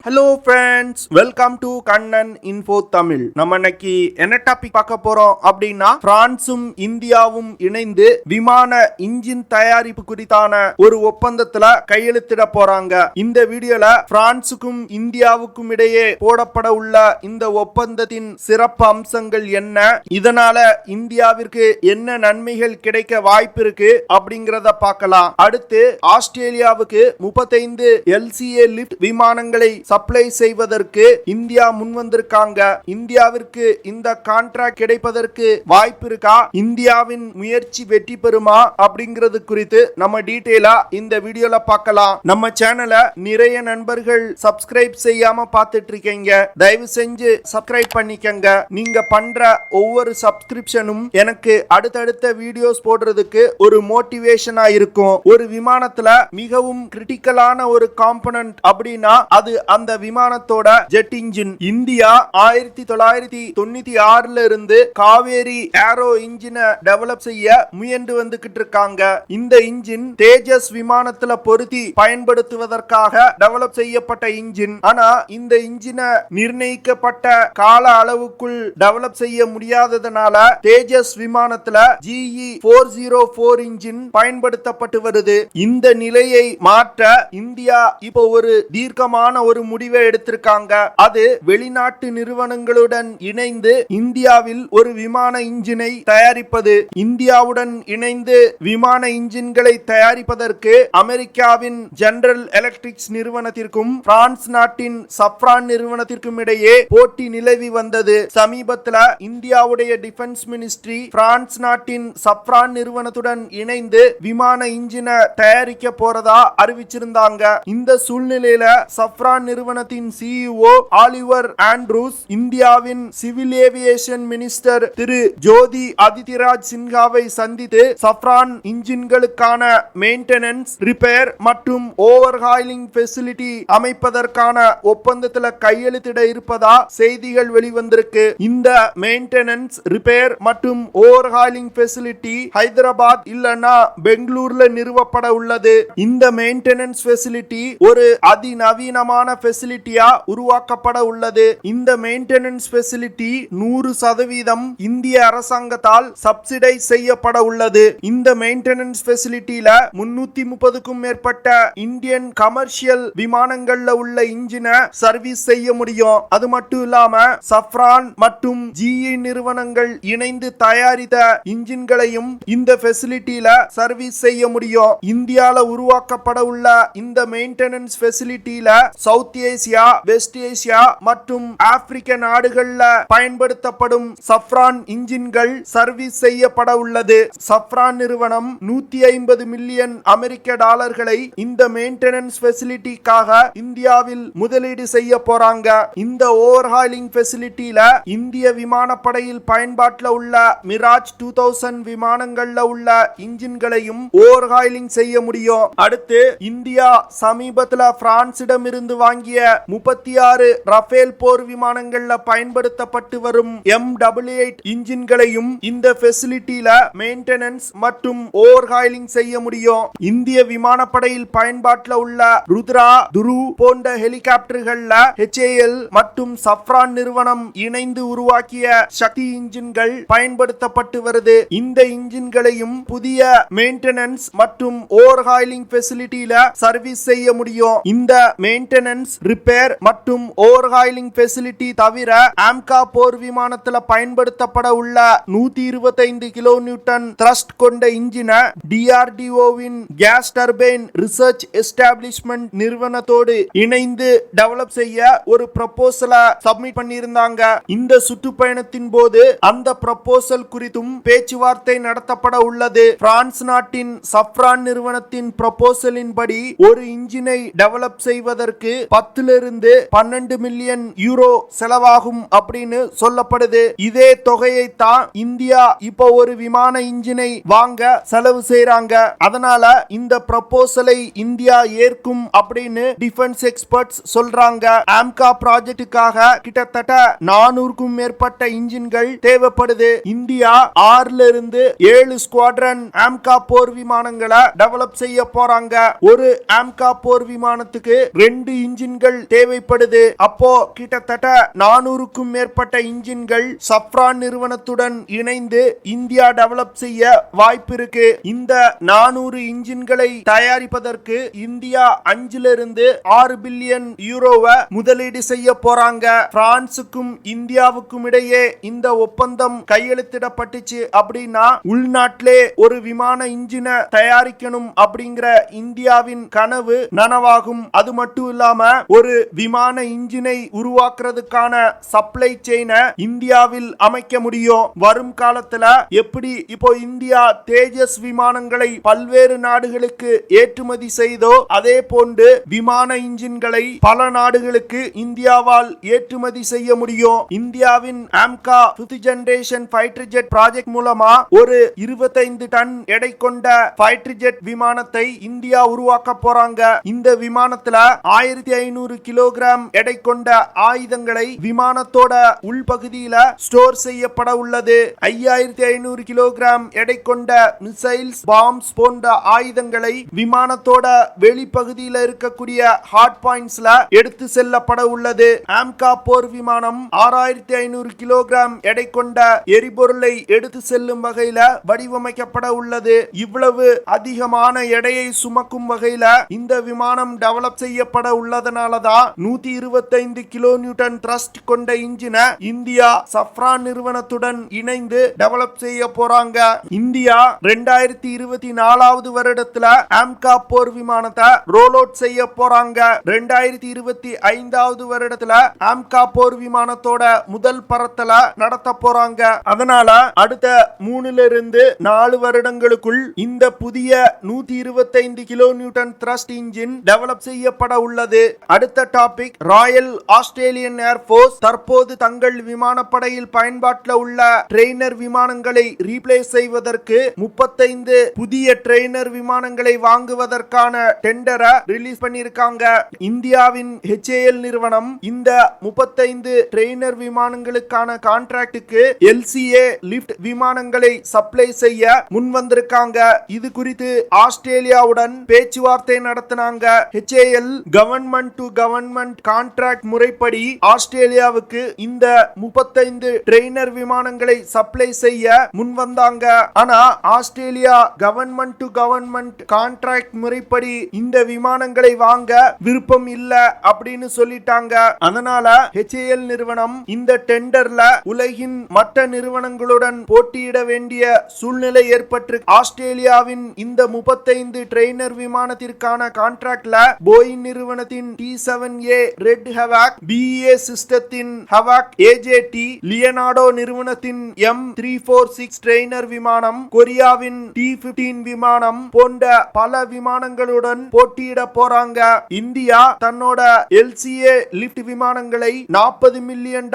Hello friends, welcome to Kannan Info Tamil. நம்ம இன்னைக்கு என்ன டாபிக் பார்க்க போறோம் அப்படின்னா பிரான்சும் இந்தியாவும் இணைந்து விமான இன்ஜின் தயாரிப்பு குறித்தான ஒரு ஒப்பந்தத்துல கையெழுத்திட போறாங்க. இந்த வீடியோல பிரான்சுக்கும் இந்தியாவுக்கும் இடையே போடப்பட உள்ள இந்த ஒப்பந்தத்தின் சிறப்பு அம்சங்கள் என்ன, இதனால இந்தியாவிற்கு என்ன நன்மைகள் கிடைக்க வாய்ப்பு இருக்கு அப்படிங்கறத பார்க்கலாம். அடுத்து ஆஸ்திரேலியாவுக்கு 35 LCA லிப்ட் விமானங்களை சப்ளை செய்வதற்கு இந்தியா முன்வந்திருக்காங்க. இந்தியாவிற்கு இந்த கான்ட்ராக்ட் கிடைப்பதற்கு வாய்ப்பு இருக்கா, இந்தியாவின் முயற்சி வெற்றி பெறுமா அப்படிங்கிறது குறித்து நம்ம டீடைலா இந்த வீடியோல பார்க்கலாம். நம்ம சேனலை நிறைய நண்பர்கள் சப்ஸ்கிரைப் செய்யாம பார்த்துட்டு இருக்கீங்க, தயவு செஞ்சு சப்ஸ்கிரைப் பண்ணிக்கங்க. நீங்க பண்ற ஒவ்வொரு சப்ஸ்கிரிப்ஷனும் எனக்கு அடுத்தடுத்த வீடியோஸ் போடுறதுக்கு ஒரு மோட்டிவேஷனா இருக்கும். ஒரு விமானத்துல மிகவும் கிரிட்டிக்கலான ஒரு காம்பனன்ட் அப்படின்னா அது அந்த விமானத்தோட ஜெட் இன்ஜின். இந்தியா 1996 இருந்து காவேரி ஏரோ இன்ஜினை டெவலப் செய்ய முயன்று வந்துகிட்டு இருக்காங்க. இந்த இன்ஜின் தேஜஸ் விமானத்துல பொருத்தி பயன்படுத்துவதற்காக டெவலப் செய்யப்பட்ட இன்ஜின். ஆனா இந்த இன்ஜினை நிர்ணயிக்கப்பட்ட கால அளவுக்குள் டெவலப் செய்ய முடியாததனால தேஜஸ் விமானத்துல GE 404 இன்ஜின் பயன்படுத்தப்பட்டு வருது. இந்த நிலையை மாற்ற இந்தியா இப்போ ஒரு தீர்க்கமான ஒரு முடிவை எடுத்திருக்காங்க. அது வெளிநாட்டு நிறுவனங்களுடன் இணைந்து இந்தியாவில் ஒரு விமான இன்ஜினை தயாரிப்பது. இந்தியாவுடன் இணைந்து விமான இன்ஜின்களை தயாரிப்பதற்கு அமெரிக்காவின் ஜெனரல் எலக்ட்ரிக்ஸ் நிறுவனத்திற்கும் பிரான்ஸ் நாட்டின் சஃப்ரான் நிறுவனத்திற்கும் இடையே போட்டி நிலவி வந்தது. சமீபத்தில் இந்தியாவுடைய டிஃபென்ஸ் மினிஸ்ட்ரி பிரான்ஸ் நாட்டின் சஃப்ரான் நிறுவனத்துடன் இணைந்து விமான இன்ஜினை தயாரிக்க போறதா அறிவிச்சிருந்தாங்க. இந்த சூழ்நிலையில சஃப்ரான் நிறுவனத்தின் CEO ஆலிவர் ஆண்ட்ரூஸ் இந்தியாவின் சிவில் ஏவியேஷன் மினிஸ்டர் திரு ஜோதி ஆதித்யராஜ் சின்ஹாவை சந்தித்து சஃப்ரான் இன்ஜின்களுக்கான மெயின்டெனன்ஸ், ரிப்பேர் மற்றும் ஓவர்ஹாலிங் ஃபெசிலிட்டி அமைப்பதற்கான ஒப்பந்தத்தில் கையெழுத்திட இருப்பதா செய்திகள் வெளிவந்திருக்கு. இந்த மெயின்டெனன்ஸ், ரிப்பேர் மற்றும் ஓவர்ஹாலிங் ஃபெசிலிட்டி ஹைதராபாத் இல்லனா பெங்களூர்ல நிறுவப்பட உள்ளது. இந்த மெயின்டெனன்ஸ் ஃபெசிலிட்டி ஒரு அதிநவீனமான ஃபெசிலிட்டியா உருவாக்கப்பட உள்ளது. இந்த மெயின்டெனன்ஸ் ஃபெசிலிட்டி 100% இந்திய அரசாங்கத்தால் சப்சிடைஸ் செய்யப்பட உள்ளது. இந்த மெயின்டெனன்ஸ் ஃபெசிலிட்டில 330க்கும் மேற்பட்ட இந்தியன் கமர்ஷியல் விமானங்கள்ல உள்ள இன்ஜினை சர்வீஸ் செய்ய முடியும். அது மட்டும் இல்லாம சஃப்ரான் மற்றும் GE நிறுவனங்கள் இணைந்து தயாரித்த இன்ஜின்களையும் இந்த ஃபெசிலிட்டில சர்வீஸ் செய்ய முடியும். இந்தியால உருவாக்கப்பட உள்ள இந்த மெயின்டெனன்ஸ் ஃபெசிலிட்டில சவுத் ஏசியா, வெஸ்ட் ஏசியா மற்றும் ஆப்பிரிக்க நாடுகள்ல பயன்படுத்தப்படும் சஃப்ரான் இன்ஜின்கள் சர்வீஸ் செய்யப்பட உள்ளது. சஃப்ரான் நிறுவனம் 150 மில்லியன் அமெரிக்க டாலர்களை இந்த மெயின்டெனன்ஸ் ஃபெசிலிட்டிக்காக இந்தியாவில் முதலீடு செய்ய போறாங்க. இந்த ஓவர்ஹாலிங் ஃபெசிலிட்டில இந்திய விமானப்படையில் பயன்பாட்டில் உள்ள மிராஜ் 2000 விமானங்கள்ல உள்ள இன்ஜின்களையும் ஓவர்ஹாலிங் செய்ய முடியும். அடுத்து இந்தியா சமீபத்தில் பிரான்சிடம் இருந்து வாங்கிய 36 ரஃபேல் போர் விமானங்கள்ல பயன்படுத்தப்பட்டு வரும் M88 இன்ஜின்களையும் இந்த ஃபெசிலிட்டில மெயின்டெனன்ஸ் மற்றும் ஓவர்ஹாலிங் செய்ய முடியும். இந்திய விமானப்படையில் பயன்பாட்டில் உள்ள ருத்ரா, துரு போன்ற ஹெலிகாப்டர்கள்ல HAL மற்றும் சஃப்ரான் நிறுவனம் இணைந்து உருவாக்கிய சக்தி இன்ஜின்கள் பயன்படுத்தப்பட்டு வருது. இந்த இன்ஜின்களையும் புதிய மெயின்டெனன்ஸ் மற்றும் ஓவர்ஹாலிங் ஃபெசிலிட்டில சர்வீஸ் செய்ய முடியும். இந்த மெயின்டெனன்ஸ், ரிப்பேர் மற்றும் ஓவர்ஹாலிங் ஃபெசிலிட்டி தவிர AMCA போர் விமானத்தில் பயன்படுத்தப்பட உள்ள 125 கிலோ நியூட்டன் த்ரஸ்ட் கொண்ட இன்ஜினை DRDOவின் கேஸ் டர்பைன் ரிசர்ச் எஸ்டாப்லிஷ்மெண்ட் நிறுவனத்தோடு இணைந்து டெவலப் செய்ய ஒரு ப்ரொபோசலை சப்மிட் பண்ணியிருந்தாங்க. இந்த சுற்றுப்பயணத்தின் போது அந்த ப்ரொபோசல் குறித்தும் பேச்சுவார்த்தை நடத்தப்பட உள்ளது. பிரான்ஸ் நாட்டின் சஃப்ரான் நிறுவனத்தின் ப்ரொபோசலின் படி ஒரு இன்ஜினை டெவலப் செய்வதற்கு 10 இருந்து 12 மில்லியன் யூரோ செலவாகும் அப்படின்னு சொல்லப்படுது. இதே தொகையை தான் இந்தியா இப்போ ஒரு விமான இன்ஜினை வாங்க செலவு செய்றாங்க. அதனால இந்த ப்ரொபோசலை இந்தியா ஏற்கும் அப்படின்னு டிஃபென்ஸ் எக்ஸ்பர்ட்ஸ் சொல்றாங்க. AMCA ப்ராஜெக்டுக்காக கிட்டத்தட்ட 400க்கும் மேற்பட்ட இன்ஜின்கள் தேவைப்படுது. இந்தியா 6 இருந்து 7 ஸ்குவாட்ரன் AMCA போர் விமானங்களை டெவலப் செய்ய போறாங்க. ஒரு AMCA போர் விமானத்துக்கு 2 இன்ஜின் இன்ஜின்கள் தேவைப்படுது. அப்போ கிட்டத்தட்ட 400க்கும் மேற்பட்ட இன்ஜின்கள் சப்ரான் நிறுவனத்துடன் இணைந்து இந்தியா டெவலப் செய்ய வாய்ப்பு இருக்கு. இந்த 400 இன்ஜின்களை தயாரிப்பதற்கு இந்தியா 5 பில்லியன் யூரோவை முதலீடு செய்ய போறாங்க. பிரான்சுக்கும் இந்தியாவுக்கும் இடையே இந்த ஒப்பந்தம் கையெழுத்திடப்பட்டுச்சு அப்படின்னா உள்நாட்டிலே ஒரு விமான இன்ஜினை தயாரிக்கணும் அப்படிங்கிற இந்தியாவின் கனவு நனவாகும். அது மட்டும் இல்லாம ஒரு விமான இன்ஜினை உருவாக்குறதுக்கான சப்ளை செயினை இந்தியாவில் அமைக்க முடியும். வரும் காலத்துல எப்படி இப்போ இந்தியா தேஜஸ் விமானங்களை பல்வேறு நாடுகளுக்கு ஏற்றுமதி செய்தோ அதே போன்று விமான இன்ஜின்களை பல நாடுகளுக்கு இந்தியாவால் ஏற்றுமதி செய்ய முடியும். இந்தியாவின் AMCA 5th generation fighter jet project மூலமா ஒரு 25 டன் எடை கொண்ட ஃபைட்டர் ஜெட் விமானத்தை இந்தியா உருவாக்க போறாங்க. இந்த விமானத்துல 1500 கிலோகிராம் எடை கொண்ட ஆயுதங்களை விமானத்தோட உள்பகுதியில ஸ்டோர் செய்யப்பட உள்ளது. 5500 கிலோகிராம் எடை கொண்ட மிசைல்ஸ், பாம்ஸ் போன்ற ஆயுதங்களை விமானத்தோட வெளிப்பகுதியில் இருக்கக்கூடிய ஹார்ட் பாயிண்ட்ஸ்ல எடுத்து செல்லப்பட உள்ளது. AMCA போர் விமானம் 6500 கிலோகிராம் எடை கொண்ட எரிபொருளை எடுத்து செல்லும் வகையில வடிவமைக்கப்பட உள்ளது. இவ்வளவு அதிகமான எடையை சுமக்கும் வகையில இந்த விமானம் டெவலப் செய்யப்பட உள்ளதனாலதான் 125 கிலோ நியூட்டன் த்ரஸ்ட் கொண்ட இன்ஜினை இந்தியா சஃப்ரான் நிறுவனத்துடன் இணைந்து டெவலப் செய்ய போறாங்க. இந்தியா 2024 வருடத்துல AMCA போர் விமானத்தை ரோல் அவுட் செய்ய போறாங்க. 2025 வருடத்துல AMCA போர் விமானத்தோட முதல் பறத்தல நடத்த போறாங்க. அதனால அடுத்த 3-4 வருடங்களுக்குள் இந்த புதிய 125 kilo Newton thrust engine develop செய்யப்பட உள்ளது. அடுத்த டாபிக், ராயல் ஆஸ்திரேலியன் ஏர்போர்ஸ் தற்போது தங்கள் விமானப்படையில் பயன்பாட்டில் உள்ள ட்ரெய்னர் விமானங்களை ரீப்ளேஸ் செய்வதற்கு 35 புதிய ட்ரெய்னர் விமானங்களை வாங்குவதற்கான டெண்டரை ரிலீஸ் பண்ணிருக்காங்க. இந்தியாவின் HAL நிறுவனம் இந்த 35 ட்ரெய்னர் விமானங்களுக்கான கான்ட்ராக்டுக்கு LCA லிப்ட் விமானங்களை சப்ளை செய்ய முன் வந்திருக்காங்க. இது குறித்து ஆஸ்திரேலியாவுடன் பேச்சுவார்த்தை நடத்தினாங்க. HAL government to government contract முறைப்படி ஆஸ்திரேலியாவுக்கு இந்த 35 ட்ரெய்னர் விமானங்களை சப்ளை செய்ய முன் வந்தாங்க. ஆனா Australia government to government contract முறைப்படி இந்த விமானங்களை வாங்க விருப்பம் இல்ல அப்படின்னு சொல்லிட்டாங்க. அதனால HAL நிறுவனம் இந்த டெண்டர்ல உலகின் மற்ற நிறுவனங்களுடன் போட்டியிட வேண்டிய சூழ்நிலை ஏற்பட்டு ஆஸ்திரேலியாவின் இந்த 35 ட்ரெய்னர் விமானத்திற்கான கான்ட்ராக்ட்ல போயிங் நிறுவனத்தின் T7A ரெட் ஹவாக், BAE சிஸ்டத்தின் ஹவாக் AJT, லியனார்டோ நிறுவனத்தின் M346 ட்ரெய்னர் விமானம், கொரியாவின் T15 விமானம் போன்ற பல விமானங்களுடன் போட்டியிட போறாங்க. இந்தியா தன்னோட LCA லிப்ட் விமானங்களை $40 மில்லியன்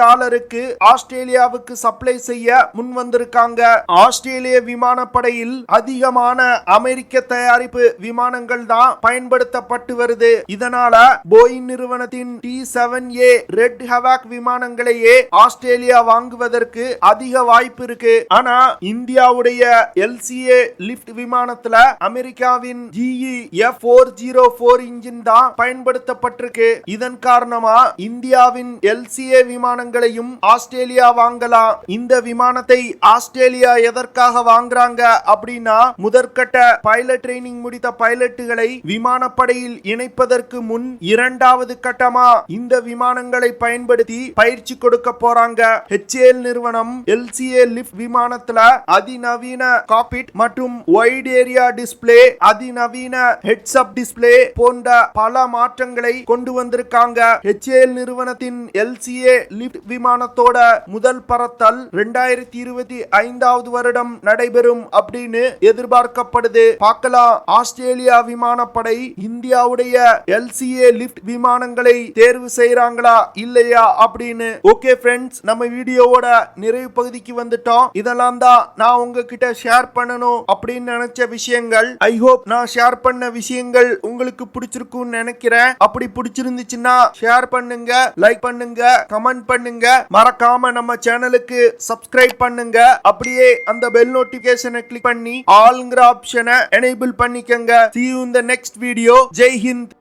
ஆஸ்திரேலியாவுக்கு சப்ளை செய்ய முன் வந்திருக்காங்க. ஆஸ்திரேலிய விமானப்படையில் அதிகமான அமெரிக்க தயாரிப்பு விமானங்கள் தான் பயன்படுத்தப்பட்டு வருது. இதனால போயிங் நிறுவனத்தின் T7A ரெட் ஹவாக் விமானங்களையே ஆஸ்திரேலியா வாங்குவதற்கு அதிக வாய்ப்பு இருக்கு. ஆனா இந்தியாவுடைய LCA லிப்ட் விமானத்துல அமெரிக்காவின் GE F404 இன்ஜின் தான் பயன்படுத்தப்பட்டிருக்கு. இதன் காரணமா இந்தியாவின் LCA விமானங்களையும் ஆஸ்திரேலியா வாங்கலாம். இந்த விமானத்தை ஆஸ்திரேலியா எதற்காக வாங்குறாங்க அப்படின்னா முதற்கட்ட பைலட் ட்ரைனிங் முடித்த பைலட்டுகளை விமானப்படையில் இணைப்பதற்கு முன் இரண்டாவது கட்டமா இந்த விமானங்களை பயன்படுத்தி பயிற்சி கொடுக்க போறாங்க. HAL நிறுவனம் LCA லிப்ட் விமானத்துல அதிநவீன காக்பிட் மற்றும் வைட் ஏரியா டிஸ்ப்ளே, அதிநவீன ஹெட்ஸ் அப் டிஸ்ப்ளே போன்ற பல மாற்றங்களை கொண்டு வந்திருக்காங்க. HAL நிறுவனத்தின் LCA லிப்ட் விமானத்தோட முதல் பறத்தல் 2025 வருடம் நடைபெறும் அப்படின்னு எதிர்பார்க்கப்படுது. பார்க்கலாம் ஆஸ்திரேலியா விமானப்படை இந்தியாவுடைய LCA லிப்ட் விமானங்களை தேர்வு செய்யறாங்களா இல்லையா அப்படின்னு. ஓகே ஃப்ரெண்ட்ஸ், நம்ம வீடியோவோட நிறைவு பகுதிக்கு வந்துட்டோம். இதெல்லாம் தான் நான் உங்ககிட்ட ஷேர் பண்ணணும் அப்படின்னு நினைச்ச விஷயங்கள். ஐ ஹோப் நான் ஷேர் பண்ண விஷயங்கள் உங்களுக்கு பிடிச்சிருக்கும்னு நினைக்கிறேன். அப்படி பிடிச்சிருந்துச்சுன்னா ஷேர் பண்ணுங்க, லைக் பண்ணுங்க, கமெண்ட் பண்ணுங்க. மறக்காம நம்ம சேனலுக்கு சப்ஸ்கிரைப் பண்ணுங்க. அப்படியே அந்த பெல் நோட்டிபிகேஷனை கிளிக் பண்ணி ஆல்ங்கிற ஆப்ஷனை எனேபிள் பண்ணிக்கங்க. See you in the next video. Jai Hind.